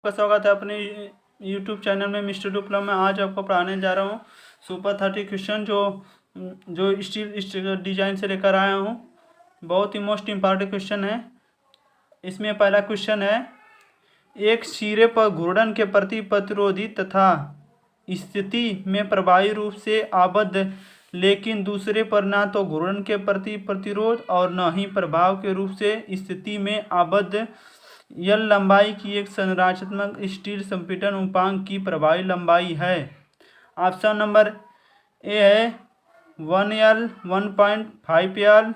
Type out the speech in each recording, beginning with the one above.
का स्वागत है अपने YouTube चैनल में मिस्टर डिप्लोमा में। आज आपको पढ़ाने जा रहा हूँ सुपर 30 क्वेश्चन जो स्टील डिजाइन से लेकर आया हूँ। बहुत ही मोस्ट इम्पॉर्टेंट क्वेश्चन है। इसमें पहला क्वेश्चन है, एक सिरे पर घूर्णन के प्रति प्रतिरोधी तथा स्थिति में प्रभावी रूप से आबद्ध लेकिन दूसरे पर न तो घूर्णन के प्रति प्रतिरोध और न ही प्रभाव के रूप से स्थिति में आबद्ध यल लंबाई की एक संरचनात्मक स्टील संपीड़न उपांग की प्रभावी लंबाई है। ऑप्शन नंबर ए है 1L, 1.5L,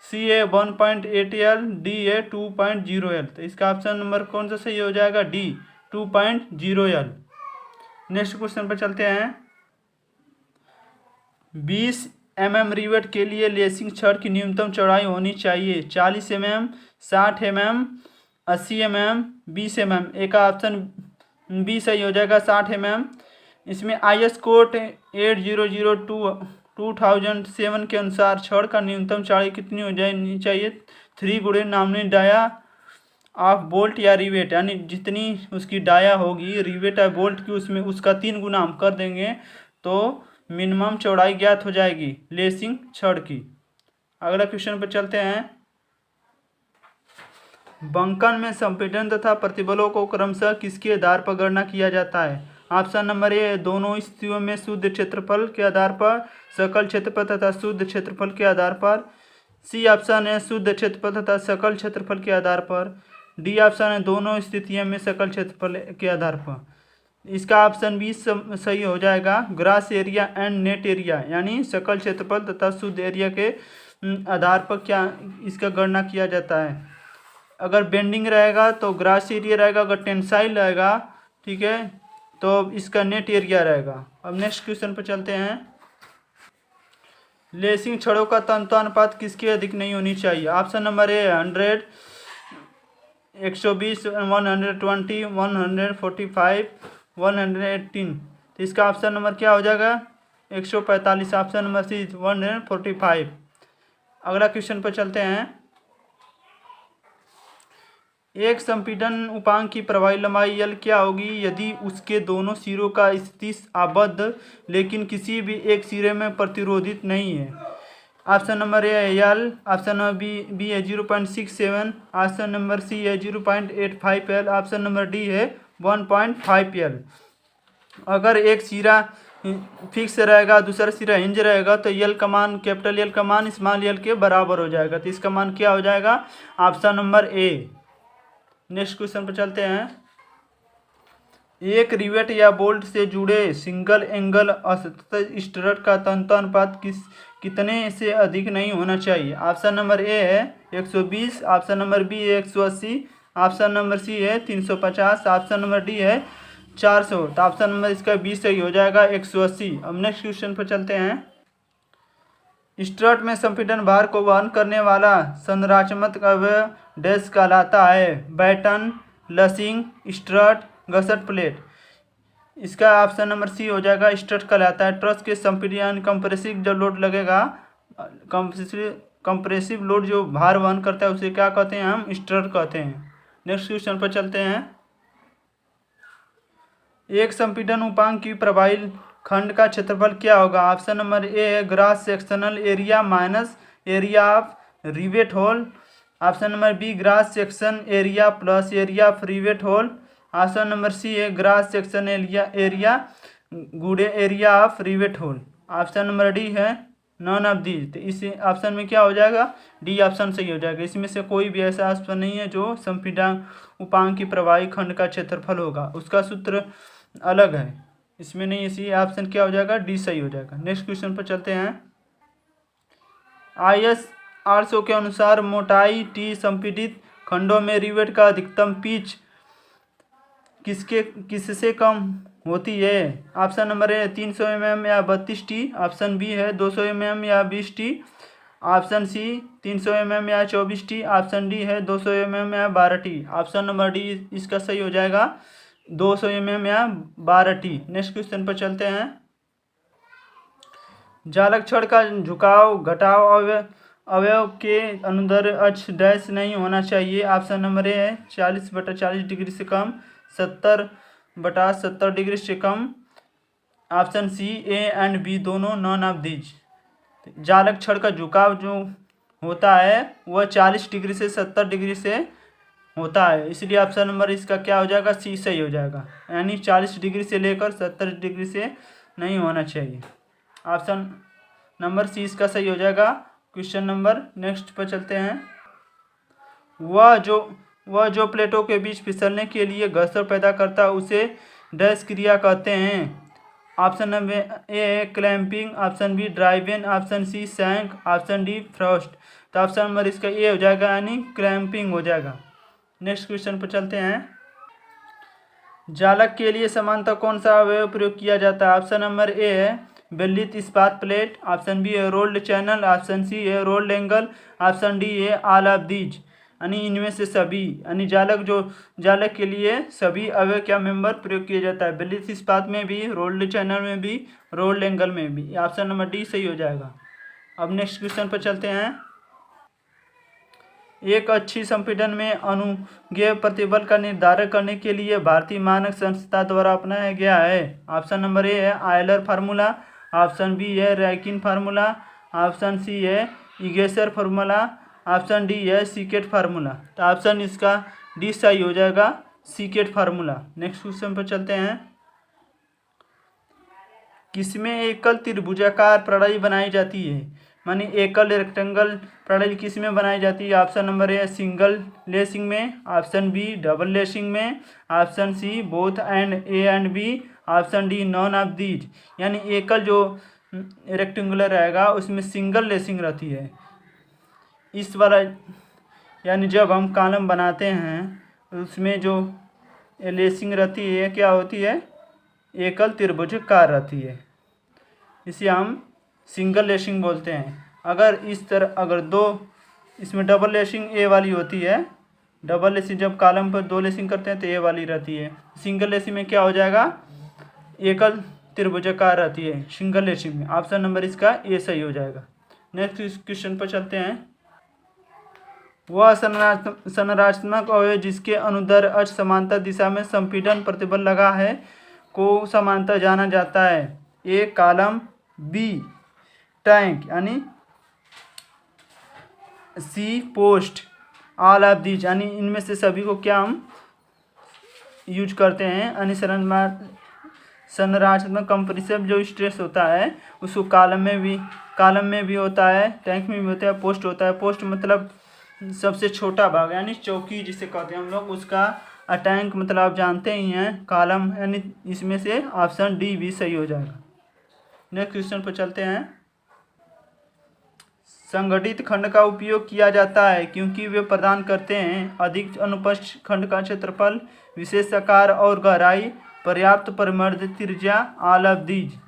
सी है 1.8L, डी है 2.0L। तो इसका ऑप्शन नंबर कौन सा सही हो जाएगा? D, 2.0L। नेक्स्ट क्वेश्चन पर चलते हैं। 20 mm रिवेट के लिए लेसिंग छड़ की न्यूनतम चौड़ाई होनी चाहिए 40 mm, 60 mm, 80 mm, 20 mm। एक ऑप्शन बी सही हो जाएगा, 60 mm। इसमें IS कोड 8002-2007 के अनुसार छड़ का न्यूनतम चौड़ाई कितनी हो जानी चाहिए? 3 गुणे नॉमिनल डाया ऑफ बोल्ट या रिवेट, यानी जितनी उसकी डाया होगी रिवेट या बोल्ट की उसमें उसका 3 गुना हम कर देंगे तो मिनिमम चौड़ाई ज्ञात हो जाएगी लेसिंग छड़ की। अगला क्वेश्चन पर चलते हैं। बंकन में संपीड़न तथा प्रतिबलों को क्रमशः किसके आधार पर गणना किया जाता है? ऑप्शन नंबर ए, दोनों स्थितियों में शुद्ध क्षेत्रफल के आधार पर, सकल क्षेत्रफल तथा शुद्ध क्षेत्रफल के आधार पर। सी ऑप्शन है शुद्ध क्षेत्रफल तथा सकल क्षेत्रफल के आधार पर। डी ऑप्शन है दोनों स्थितियों में सकल क्षेत्रफल के आधार पर। इसका ऑप्शन बी सही हो जाएगा, grass area and net area, यानी सकल क्षेत्रफल तथा शुद्ध एरिया के आधार पर क्या इसका गणना किया जाता है। अगर बेंडिंग रहेगा तो ग्रास एरिया रहेगा, अगर टेंसाइल रहेगा, ठीक है, तो इसका नेट एरिया रहेगा। अब नेक्स्ट क्वेश्चन पर चलते हैं। लेसिंग छड़ों का तंतु अनुपात किसकी अधिक नहीं होनी चाहिए? ऑप्शन नंबर ए 100, 120, 120, 145, 118। तो इसका ऑप्शन नंबर क्या हो जाएगा? 145। Option number C 145। अगला क्वेश्चन पर चलते हैं। एक संपीड़न उपांग की प्रभावी लंबाई यल क्या होगी यदि उसके दोनों सिरों का स्थिति आबद्ध लेकिन किसी भी एक सिरे में प्रतिरोधित नहीं है? ऑप्शन नंबर ए है यल, ऑप्शन नंबर बी है 0.67, ऑप्शन नंबर सी है 0.85L, ऑप्शन नंबर डी है 1.5L। अगर एक सिरा फिक्स रहेगा दूसरा सिरा हिंज रहेगा तो यल का मान, कैपिटल यल का मान स्मॉल यल के बराबर हो जाएगा। तो इसका मान क्या हो जाएगा? ऑप्शन नंबर ए। नेक्स्ट क्वेश्चन पर चलते हैं। एक रिवेट या बोल्ट से जुड़े सिंगल एंगल असतत स्टड का तंतु अनुपात कितने से अधिक नहीं होना चाहिए? ऑप्शन नंबर ए है 120, ऑप्शन नंबर बी है 180, ऑप्शन नंबर सी है 350, ऑप्शन नंबर डी है 400। तो ऑप्शन नंबर इसका बी सही हो जाएगा, 180। अब नेक्स्ट क्वेश्चन पर चलते हैं। स्ट्रट में संपीड़न भार को वहन करने वाला संरचनात्मक अवयव डैश कहलाता है? Batten, lacing, strut, gusset plate. इसका ऑप्शन नंबर सी हो जाएगा, स्ट्रट कहलाता है। ट्रस के संपीड़न कंप्रेसिव जो लोड लगेगा, कंप्रेसिव लोड जो भार वहन करता है उसे क्या कहते हैं? हम स्ट्रट कहते हैं। नेक्स्ट क्वेश्चन पर चलते हैं। एक संपीड़न उपांग की प्रभावी खंड का क्षेत्रफल क्या होगा? ऑप्शन नंबर ए है gross sectional area minus area of rivet hole, option number B gross section area plus area of rivet hole, option number C है ग्रास सेक्शन एरिया गुड़े area of rivet hole, option number D है none of the. तो इस option में क्या हो जाएगा? D option सही हो जाएगा। इसमें से कोई भी ऐसा ऑप्शन नहीं है जो संपीड़न उपांग की प्रभावी खंड का क्षेत्रफल होगा, उसका सूत्र अलग है, इसमें नहीं। इसी ऑप्शन क्या हो जाएगा? डी सही हो जाएगा। नेक्स्ट क्वेश्चन पर चलते हैं। IS 800 के अनुसार मोटाई टी संपीड़ित खंडों में रिवेट का अधिकतम पिच किससे कम होती है? ऑप्शन नंबर ए 300 mm या 32T, ऑप्शन बी है 200 mm या 20T, ऑप्शन सी 300 mm या 24T, ऑप्शन डी है 200 mm या 12T। ऑप्शन नंबर डी इसका सही हो जाएगा, 200 mm या 12T। नेक्स्ट क्वेश्चन पर चलते हैं। जालक छड़ का झुकाव घटाव अवयव के अनुदैर्ध्य अक्ष डैश नहीं होना चाहिए? ऑप्शन नंबर ए है 40/40 डिग्री से कम, 70/70 डिग्री से कम। Option C A and B दोनों नॉन ऑफ दीज। जालक छड़ का झुकाव जो होता है वह 40 डिग्री से 70 डिग्री से होता है, इसलिए ऑप्शन नंबर इसका क्या हो जाएगा, सी सही हो जाएगा। यानी 40 डिग्री से लेकर 70 डिग्री से नहीं होना चाहिए। ऑप्शन नंबर सी इसका सही हो जाएगा। क्वेश्चन नंबर नेक्स्ट पर चलते हैं। वह जो प्लेटों के बीच फिसलने के लिए घर्षण पैदा करता है उसे डैश क्रिया कहते हैं। Option number A clamping, option B driving, option C sank, option D frost. तो ऑप्शन नंबर इसका ए हो जाएगा, यानी क्रैम्पिंग हो जाएगा। नेक्स्ट क्वेश्चन पर चलते हैं। जालक के लिए समानता कौन सा अवयव प्रयोग किया जाता है। ऑप्शन नंबर ए है बेलित इस्पात प्लेट, ऑप्शन बी है रोल्ड चैनल, ऑप्शन सी है रोल्ड एंगल, ऑप्शन डी है ऑल ऑफ दीज, यानी इनमें से सभी। यानी जालक के लिए सभी अवयव क्या मेंबर प्रयोग किया जाता है, बेलित इस्पात में भी, रोल्ड चैनल में भी, रोल्ड एंगल में भी। ऑप्शन नंबर डी सही हो जाएगा। अब नेक्स्ट क्वेश्चन पर चलते हैं। एक अच्छी संपीड़न में अनुज्ञेय प्रतिबल का निर्धारण करने के लिए भारतीय मानक संस्था द्वारा अपनाया गया है। ऑप्शन नंबर ए है आयलर फार्मूला, ऑप्शन बी है रैकिन फार्मूला, ऑप्शन सी है इगेसर फार्मूला, ऑप्शन डी है सीकेट फार्मूला। तो ऑप्शन इसका डी सही हो जाएगा, सीकेट फार्मूला। नेक्स्ट क्वेश्चन पर चलते हैं। किसमें एकल त्रिभुजाकार प्रणाली बनाई जाती है, मानी एकल रेक्टेंगल प्रणाली किसमें बनाई जाती है। Option number A single lacing में, ऑप्शन बी डबल लेसिंग में, option C both and A and B, option D none of these. यानी एकल जो रेक्टेंगुलर रहेगा उसमें सिंगल लेसिंग रहती है। इस वाला यानी जब हम कॉलम बनाते हैं उसमें जो लेसिंग रहती है क्या होती है, एकल त्रिभुजाकार रहती है, इसे हम सिंगल लेसिंग बोलते हैं। अगर इस तरह अगर दो इसमें डबल लेसिंग ए वाली होती है, डबल लेसिंग जब कॉलम पर 2 लेसिंग करते हैं तो ए वाली रहती है। सिंगल लेसिंग में क्या हो जाएगा, एकल त्रिभुजाकार रहती है सिंगल लेसिंग में। ऑप्शन नंबर इसका ए सही हो जाएगा। नेक्स्ट क्वेश्चन पर चलते हैं। वह संरचनात्मक अवयव जिसके अनुदैर्ध्य अक्ष समांतर दिशा में संपीड़न प्रतिबल लगा है को समांतर जाना जाता है। ए कॉलम, बी टैंक यानी सी पोस्ट, ऑल ऑफ दीज, यानी इनमें से सभी को क्या हम यूज करते हैं। यानी संरचनात्मक कंप्रेसिव जो स्ट्रेस होता है उसको कॉलम में भी होता है, टैंक में भी होता है, पोस्ट होता है। पोस्ट मतलब सबसे छोटा भाग यानी चौकी जिसे कहते हैं हम लोग उसका, टैंक मतलब आप जानते ही हैं कॉलम, यानी इसमें से ऑप्शन डी भी सही हो जाएगा। नेक्स्ट क्वेश्चन पर चलते हैं। संगठित खंड का उपयोग किया जाता है क्योंकि वे प्रदान करते हैं अधिक अनुपस्थ खंड का क्षेत्रफल, विशेष आकार और गहराई, पर्याप्त परिमर्दित त्रिज्या, ऑल ऑफ दीज।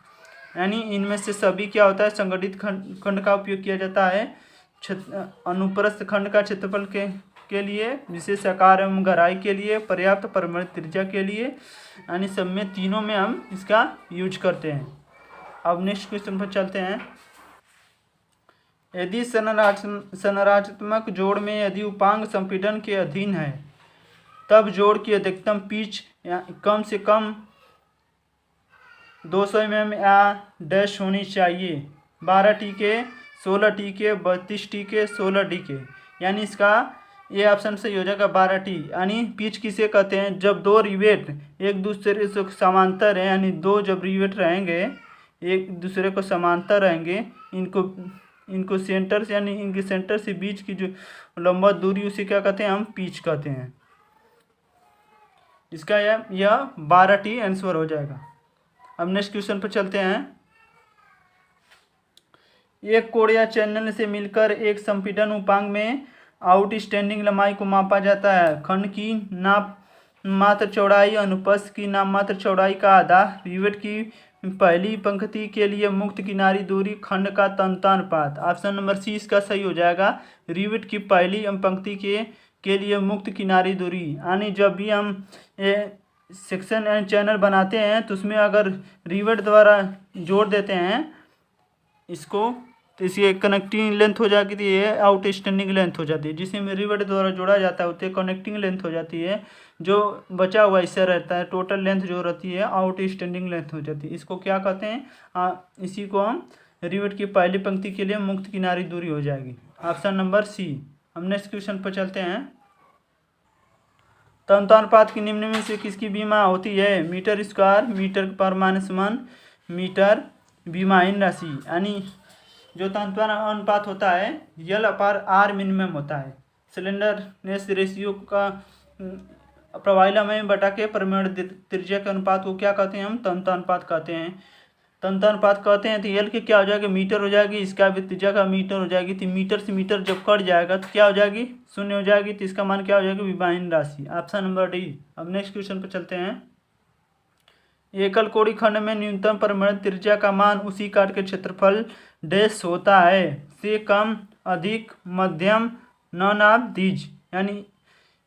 यानी इनमें से सभी क्या होता है, संगठित खंड का उपयोग किया जाता है अनुप्रस्थ खंड का क्षेत्रफल के लिए, विशेष आकार एवं गहराई के लिए, पर्याप्त परिमर्दित त्रिज्या के लिए, यानी सब में तीनों में हम इसका यूज करते हैं। अब नेक्स्ट क्वेश्चन पर चलते हैं। यदि संरचनात्मक जोड़ में यदि उपांग संपीड़न के अधीन है तब जोड़ की अधिकतम पिच कम से कम 200 mm या डैश होनी चाहिए। 12 टीके, 16 टीके, 32 टीके, 16 टीके, यानी इसका ये ऑप्शन सही हो जाएगा 12 टी। यानी पिच किसे कहते हैं, जब दो रिवेट एक दूसरे से समांतर है, यानी दो जब रिवेट रहेंगे एक दूसरे को समांतर रहेंगे, इनको सेंटर से यानी इनके सेंटर से बीच की जो लंबा दूरी उसे क्या कहते हैं, हम पिच कहते हैं। इसका यह 12 टी आंसर हो जाएगा। अब नेक्स्ट क्वेश्चन पर चलते हैं। एक कोण या चैनल से मिलकर एक संपीड़न उपांग में आउटस्टैंडिंग लंबाई को मापा जाता है। खंड की नाप मात्र चौड़ाई, अनुप्रस्थ की नाप मात्र चौड़ाई का आधा, रिवेट की पहली पंक्ति के लिए मुक्त किनारी दूरी, खंड का तन्यतानुपात। ऑप्शन नंबर सी इसका सही हो जाएगा, रिवेट की पहली पंक्ति के लिए मुक्त किनारी दूरी। यानी जब भी हम सेक्शन एंड चैनल बनाते हैं तो उसमें अगर रिवेट द्वारा जोड़ देते हैं इसको तो इसकी कनेक्टिंग लेंथ हो जाती है, ये आउट स्टैंडिंग लेंथ हो जाती है। जिसमें रिवेट द्वारा जोड़ा जाता है उतने कनेक्टिंग लेंथ हो जाती है, जो बचा हुआ हिस्सा रहता है टोटल लेंथ जो रहती है आउट स्टैंडिंग लेंथ हो जाती है। इसको क्या कहते हैं, इसी को हम रिवेट की पहली पंक्ति के लिए मुक्त किनारी दूरी हो जाएगी। Option number C. हम नेक्स्ट क्वेश्चन पर चलते हैं। तन्त्रानुपात की निम्न में से किसकी बीमा होती है? मीटर स्क्वायर, मीटर परमाणुमान, मीटर बीमाहीन राशि। यानी जो तन्त्रानुपात होता है L/R मिनिमम होता है। सिलेंडरनेस रेशियो का प्रवाही लंबाई बटा के परिमाण त्रिज्या के अनुपात को क्या कहते हैं? हम तन्त्रानुपात कहते हैं। तन्त्रानुपात कहते हैं तो एल की क्या हो जाएगी? मीटर हो जाएगी, इसका भी त्रिज्या का मीटर हो जाएगी। तो मीटर से मीटर जब कट जाएगा तो क्या हो जाएगी? शून्य हो जाएगी। तो इसका मान क्या हो जाएगा? विभाजन राशि। Option number D. अब नेक्स्ट क्वेश्चन पर चलते हैं। एकल कोड़ी खंड में न्यूनतम परिमाण त्रिज्या का मान उसी काट के क्षेत्रफल डैश होता है से कम, अधिक, मध्यम, नॉन ऑफ दीज। यानी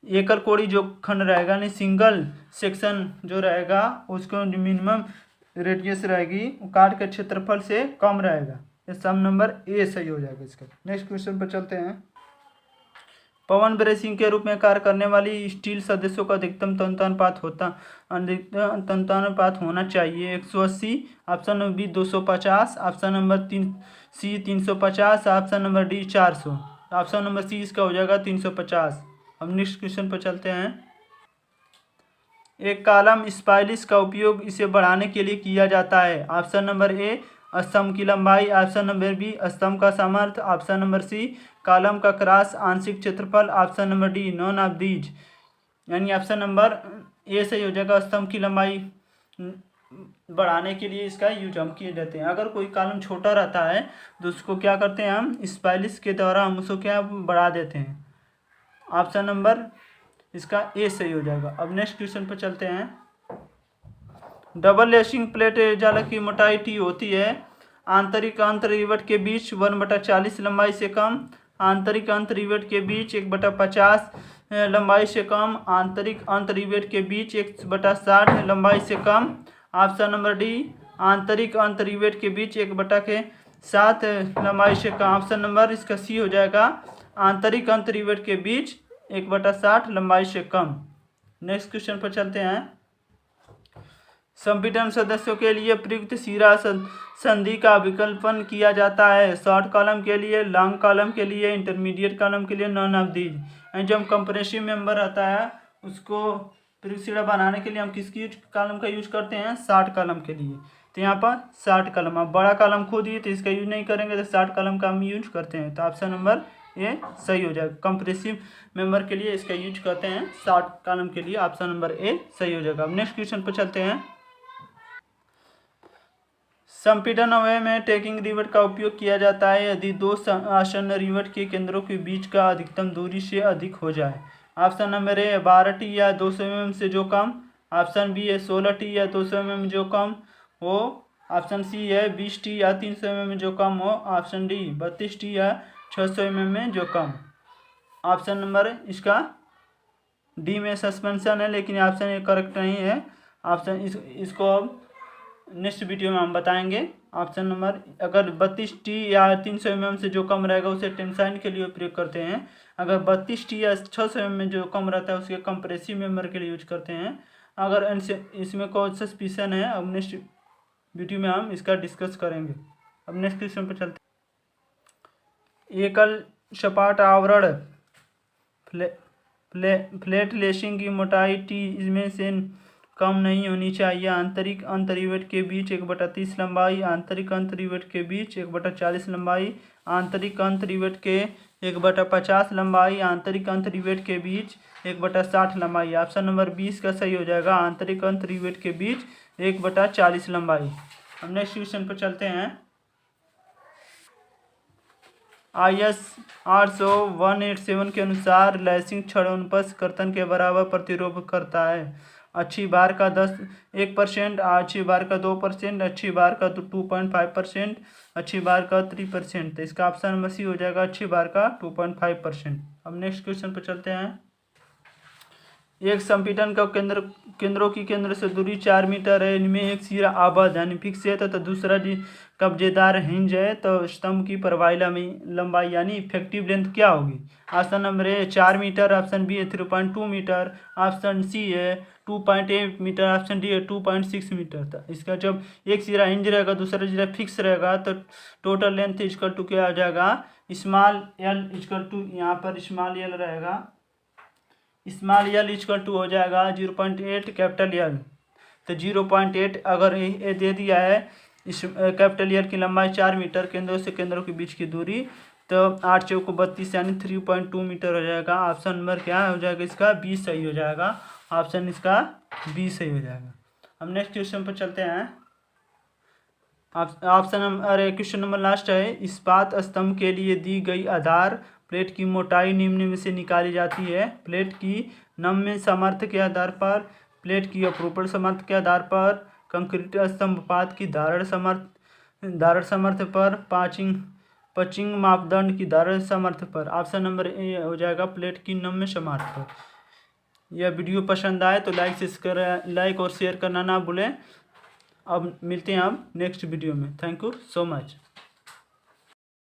एकल कोड़ी जो खंड रहेगा यानी सिंगल सेक्शन जो रहेगा उसको मिनिमम रेडियस रहेगी काट के क्षेत्रफल से कम रहेगा। ये सम नंबर ए सही हो जाएगा इसका। नेक्स्ट क्वेश्चन पर चलते हैं। पवन ब्रेसिंग के रूप में कार्य करने वाली स्टील सदस्यों का अधिकतम तन्त्रानुपात होना चाहिए 180। Option number B 250। Option number C 350। Option number D 400। Option number C इसका हो जाएगा 350। अब नेक्स्ट क्वेश्चन पर चलते हैं। एक कॉलम स्पाइलिस का उपयोग इसे बढ़ाने के लिए किया जाता है। ऑप्शन नंबर ए स्तंभ की लंबाई। ऑप्शन नंबर बी स्तंभ का सामर्थ्य। ऑप्शन नंबर सी कॉलम का क्रॉस आंशिक क्षेत्रफल। Option number D none of these. यानी ऑप्शन नंबर ए सही हो जाएगा। स्तंभ की लंबाई बढ़ाने के लिए इसका यूज हम किए जाते हैं। अगर कोई कॉलम छोटा रहता है तो उसको क्या करते हैं? हम स्पाइलिस के द्वारा हम उसको क्या बढ़ा देते हैं। ऑप्शन नंबर इसका ए सही हो जाएगा। अब नेक्स्ट क्वेश्चन पर चलते हैं। डबल लेसिंग प्लेट जालक की मोटाई टी होती है। आंतरिक अंत रिवेट के बीच 1/40 लंबाई से कम, आंतरिक अंत रिवेट के बीच 1/50 लंबाई से कम, आंतरिक अंत रिवेट के बीच 1/60 लंबाई से कम। ऑप्शन नंबर डी आंतरिक अंत रिवेट के बीच 1/7 लंबाई से कम। ऑप्शन नंबर इसका सी हो जाएगा। आंतरिक अंत रिवेट के बीच 1/60 लंबाई से कम। नेक्स्ट क्वेश्चन पर चलते हैं। संपीड़न सदस्यों के लिए प्रयुक्त सिरा संधि का विकल्पन किया जाता है। शॉर्ट कॉलम के लिए, लॉन्ग कॉलम के लिए, इंटरमीडिएट कॉलम के लिए, नॉन ऑफ दीज। जब कंप्रेसिव मेंबर आता है उसको प्रयुक्त सिरा बनाने के लिए हम किसकी कॉलम का यूज करते हैं? शॉर्ट कॉलम के लिए। तो यहाँ पर शॉर्ट कॉलम, अब बड़ा कॉलम खुद ही तो इसका यूज नहीं करेंगे, तो शॉर्ट कॉलम का हम यूज करते हैं। तो ऑप्शन नंबर ये सही हो जाएगा। कंप्रेसिव मेंबर के लिए इसका यूज करते हैं, शॉर्ट कॉलम के लिए ऑप्शन नंबर ए सही हो जाएगा। अब नेक्स्ट क्वेश्चन पर चलते हैं। संपीड़न अवयव में टैगिंग रिवेट का उपयोग किया जाता है यदि दो आसन्न रिवेट के केंद्रों के बीच का अधिकतम दूरी से अधिक हो जाए। ऑप्शन नंबर ए 12 टी या 200 mm से जो कम। ऑप्शन बी है 16 टी या 200 mm जो कम हो। ऑप्शन सी है 20 टी या 300 mm जो कम हो। ऑप्शन डी 32 टी या 600 mm में जो कम। ऑप्शन नंबर इसका डी में सस्पेंशन है, लेकिन ऑप्शन ये करेक्ट नहीं है। ऑप्शन इसको अब नेक्स्ट वीडियो में हम बताएंगे। ऑप्शन नंबर अगर 32 टी या 300 mm से जो कम रहेगा उसे टेंसाइन के लिए प्रयोग करते हैं। अगर 32 टी या 600 mm में जो कम रहता है उसके कंप्रेसिव मेंबर के लिए यूज करते हैं। अगर इसमें कोई सस्पिशन है अब नेक्स्ट वीडियो में हम इसका डिस्कस करेंगे। अब नेक्स्ट क्वेश्चन पर चलते हैं। एकल सपाट आवरण फ्लैट लेसिंग की मोटाई टी इसमें से कम नहीं होनी चाहिए। आंतरिक अंत रिवेट के बीच 1/30 लंबाई, आंतरिक अंत रिवेट के बीच 1/40 लंबाई, आंतरिक अंत रिवेट के 1/50 लंबाई, आंतरिक अंत रिवेट के बीच 1/60 लंबाई। ऑप्शन नंबर 20 का सही हो जाएगा। आंतरिक अंत रिवेट के बीच 1/40 लंबाई। हम नेक्स्ट क्वेश्चन पर चलते हैं। IS 800-187 के अनुसार लेसिंग क्षण अनुप्रस्थ कर्तन के बराबर प्रतिरोध करता है। अच्छी बार का 1%, अच्छी बार का 2%, अच्छी बार का 2.5%, अच्छी बार का 3%। तो इसका ऑप्शन नंबर सी हो जाएगा अच्छी बार का 2.5%। अब नेक्स्ट क्वेश्चन पर चलते हैं। एक संपीड़न का केंद्रों की केंद्र से दूरी 4 मीटर है। इनमें एक सिरा आबद्ध यानी फिक्स है तो दूसरा कब्जेदार हिंज है। तो स्तंभ की प्रभावी लंबाई यानी इफेक्टिव लेंथ क्या होगी? Option number A 4 metre, option B है 3.2 मीटर, ऑप्शन सी है 2.8 मीटर, ऑप्शन डी है 2.6 मीटर था। इसका जब एक सिरा हिंज रहेगा दूसरा सिरा फिक्स रहेगा तो टोटल लेंथ इक्वल टू क्या आ जाएगा? स्मॉल एल इक्वल टू, यहाँ पर स्मॉल एल रहेगा, स्मॉल एल इक्वल टू हो जाएगा 0.8 कैपिटल एल। तो 0.8 अगर ये दे दिया है, इस कैपिटल एल की लंबाई 4 मीटर, केंद्रों से केंद्रों के बीच की दूरी तो 8 चौको 32 यानी 3.2 मीटर हो जाएगा। ऑप्शन नंबर क्या हो जाएगा? इसका बी सही हो जाएगा। ऑप्शन इसका बी सही हो जाएगा। अब नेक्स्ट क्वेश्चन पर चलते हैं। Option number question number last है। इस्पात स्तंभ के लिए दी गई आधार प्लेट की मोटाई निम्न में से निकाली जाती है। प्लेट की नम्य सामर्थ्य के आधार पर, प्लेट की अपरूपण सामर्थ्य के आधार पर, कंक्रीट स्तंभपात की धारण सामर्थ्य पर, पचिंग मापदंड की धारण सामर्थ्य पर। ऑप्शन नंबर ए हो जाएगा प्लेट की नम्य सामर्थ्य पर। यह वीडियो पसंद आए तो लाइक और शेयर करना ना भूलें। अब मिलते हैं अब नेक्स्ट वीडियो में। Thank you so much.